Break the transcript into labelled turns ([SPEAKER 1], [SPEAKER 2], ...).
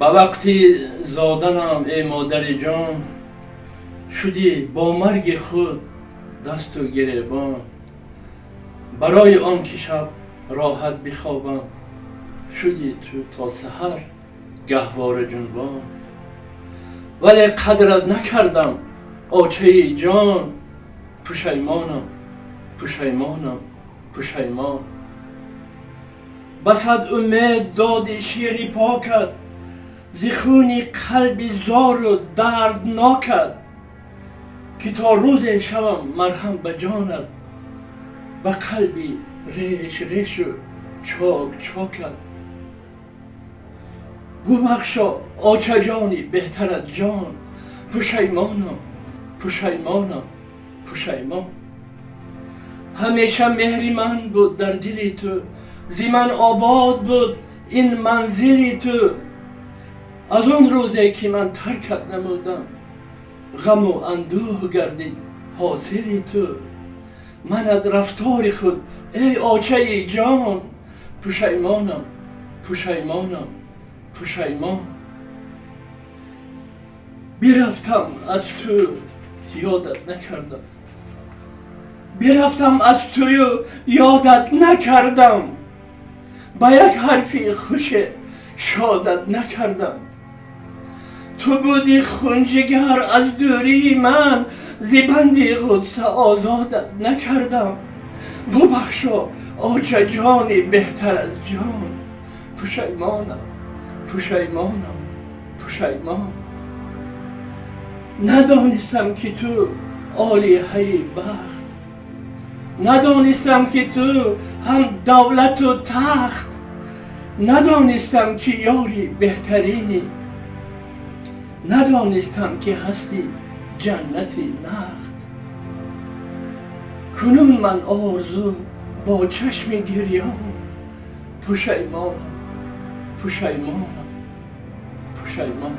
[SPEAKER 1] با وقتی زادنم ای مادر جان، شدی با مرگ خود دست و گریبان. برای آن که شب راحت بخوابم، شدی تو تا سحر گهواره جنبان. ولی قدرت نکردم آچه جان، پشیمانم پشیمانم پشیمان. بسد امید داد شیری پاکت، ز خون قلب زار و دردناکت. که تا روز شوم مرهم به جانت، به قلبی ریش ریش و چاک چاکت. ببخشا آچه جانی بهتر از جان، پشیمانم پشیمانم پشیمان. همیشه مهری من بود در دل تو، زی من آباد بود این منزل تو. از آن روزی که من ترکت نمودم، غم و اندوه گردید حاصل تو. من از رفتار خود ای آچه جان، پشیمانم پشیمانم پشیمان. برفتم از تو یادت نکردم، برفتم از تو یادت نکردم. با یک حرفی خوش شادت نکردم. تو بودی خونجگر از دوری من، زی بندی قدس آزادت نکردم. ببخشا آچه جانی بهتر از جان، پشیمانم پشیمانم پشیمان. ندانستم که تو عالیه بخت، ندانستم که تو هم دولت و تخت. ندانستم که یاری بهترینی، ندانستم که هستی جنتی نخت. کنون من آرزو با چشم گریان، پشیمانم پشیمانم پشیمان.